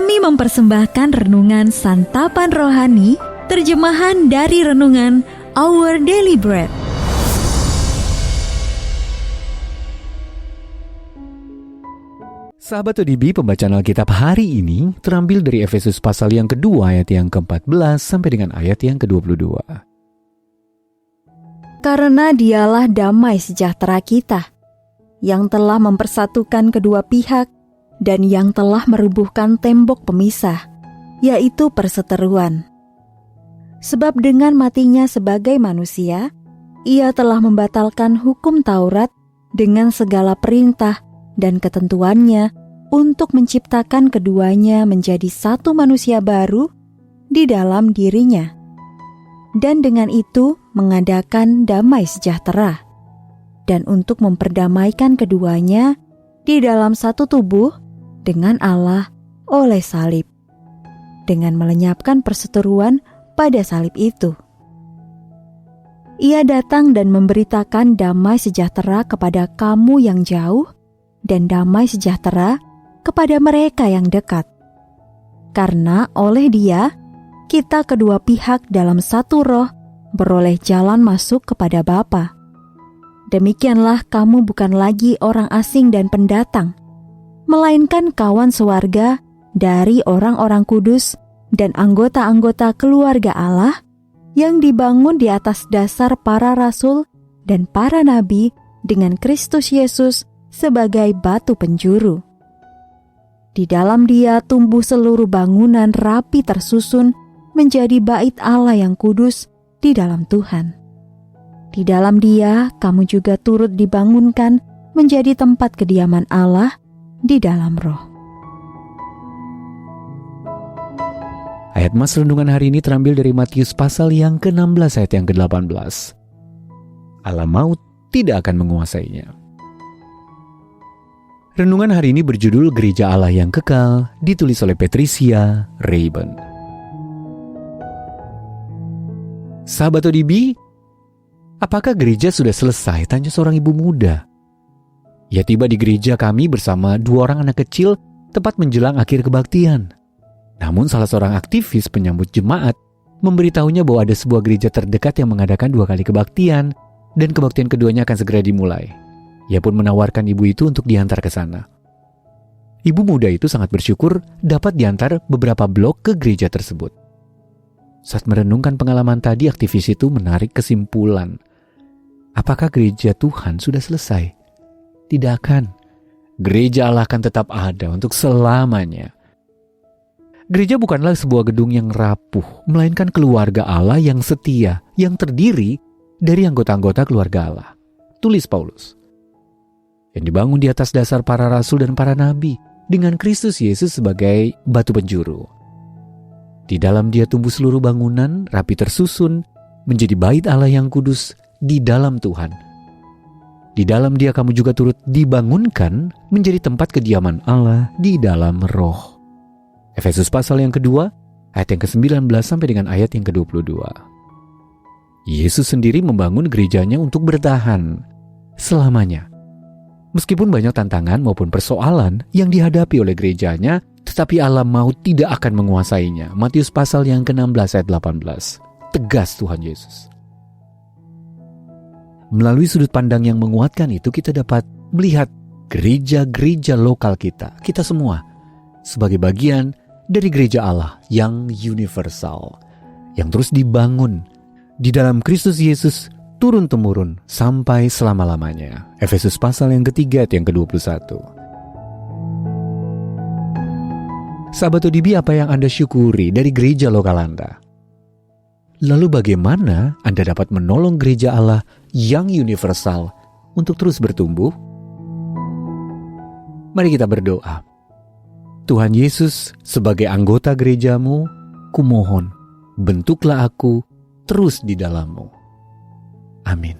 Kami mempersembahkan renungan Santapan Rohani, terjemahan dari renungan Our Daily Bread. Sahabat ODB, pembacaan Alkitab hari ini terambil dari Efesus pasal yang kedua ayat yang ke-14 sampai dengan ayat yang ke-22. Karena dialah damai sejahtera kita, yang telah mempersatukan kedua pihak dan yang telah merubuhkan tembok pemisah, yaitu perseteruan. Sebab dengan matinya sebagai manusia, ia telah membatalkan hukum Taurat dengan segala perintah dan ketentuannya untuk menciptakan keduanya menjadi satu manusia baru di dalam dirinya, dan dengan itu mengadakan damai sejahtera, dan untuk memperdamaikan keduanya di dalam satu tubuh dengan Allah oleh salib, dengan melenyapkan perseteruan pada salib itu. Ia datang dan memberitakan damai sejahtera kepada kamu yang jauh dan damai sejahtera kepada mereka yang dekat. Karena oleh Dia, kita kedua pihak dalam satu roh beroleh jalan masuk kepada Bapa. Demikianlah kamu bukan lagi orang asing dan pendatang, melainkan kawan sewarga dari orang-orang kudus dan anggota-anggota keluarga Allah yang dibangun di atas dasar para rasul dan para nabi dengan Kristus Yesus sebagai batu penjuru. Di dalam Dia tumbuh seluruh bangunan rapi tersusun menjadi bait Allah yang kudus di dalam Tuhan. Di dalam Dia kamu juga turut dibangunkan menjadi tempat kediaman Allah di dalam roh. Ayat mas renungan hari ini terambil dari Matius pasal yang ke-16 ayat yang ke-18. Alam maut tidak akan menguasainya. Renungan hari ini berjudul Gereja Allah yang Kekal, ditulis oleh Patricia Rayburn. Sahabat ODB, apakah gereja sudah selesai? Tanya seorang ibu muda. Ia tiba di gereja kami bersama 2 orang anak kecil tepat menjelang akhir kebaktian. Namun salah seorang aktivis penyambut jemaat memberitahunya bahwa ada sebuah gereja terdekat yang mengadakan 2 kali kebaktian dan kebaktian keduanya akan segera dimulai. Ia pun menawarkan ibu itu untuk diantar ke sana. Ibu muda itu sangat bersyukur dapat diantar beberapa blok ke gereja tersebut. Saat merenungkan pengalaman tadi, aktivis itu menarik kesimpulan. Apakah gereja Tuhan sudah selesai? Tidak akan. Gereja Allah akan tetap ada untuk selamanya. Gereja bukanlah sebuah gedung yang rapuh, melainkan keluarga Allah yang setia, yang terdiri dari anggota-anggota keluarga Allah. Tulis Paulus. Yang dibangun di atas dasar para rasul dan para nabi, dengan Kristus Yesus sebagai batu penjuru. Di dalam Dia tumbuh seluruh bangunan, rapi tersusun, menjadi bait Allah yang kudus di dalam Tuhan. Di dalam Dia kamu juga turut dibangunkan menjadi tempat kediaman Allah di dalam roh. Efesus pasal yang kedua, ayat yang ke-19 sampai dengan ayat yang ke-22. Yesus sendiri membangun gerejanya untuk bertahan selamanya. Meskipun banyak tantangan maupun persoalan yang dihadapi oleh gerejanya, tetapi alam maut tidak akan menguasainya. Matius pasal yang ke-16 ayat 18. Tegas Tuhan Yesus. Melalui sudut pandang yang menguatkan itu, kita dapat melihat gereja-gereja lokal kita semua, sebagai bagian dari gereja Allah yang universal, yang terus dibangun di dalam Kristus Yesus turun-temurun sampai selama-lamanya. Efesus pasal yang ketiga ayat yang ke-21. Sahabat ODB, apa yang Anda syukuri dari gereja lokal Anda? Lalu bagaimana Anda dapat menolong gereja Allah yang universal untuk terus bertumbuh? Mari kita berdoa. Tuhan Yesus, sebagai anggota gerejamu, kumohon, bentuklah aku terus di dalam-Mu. Amin.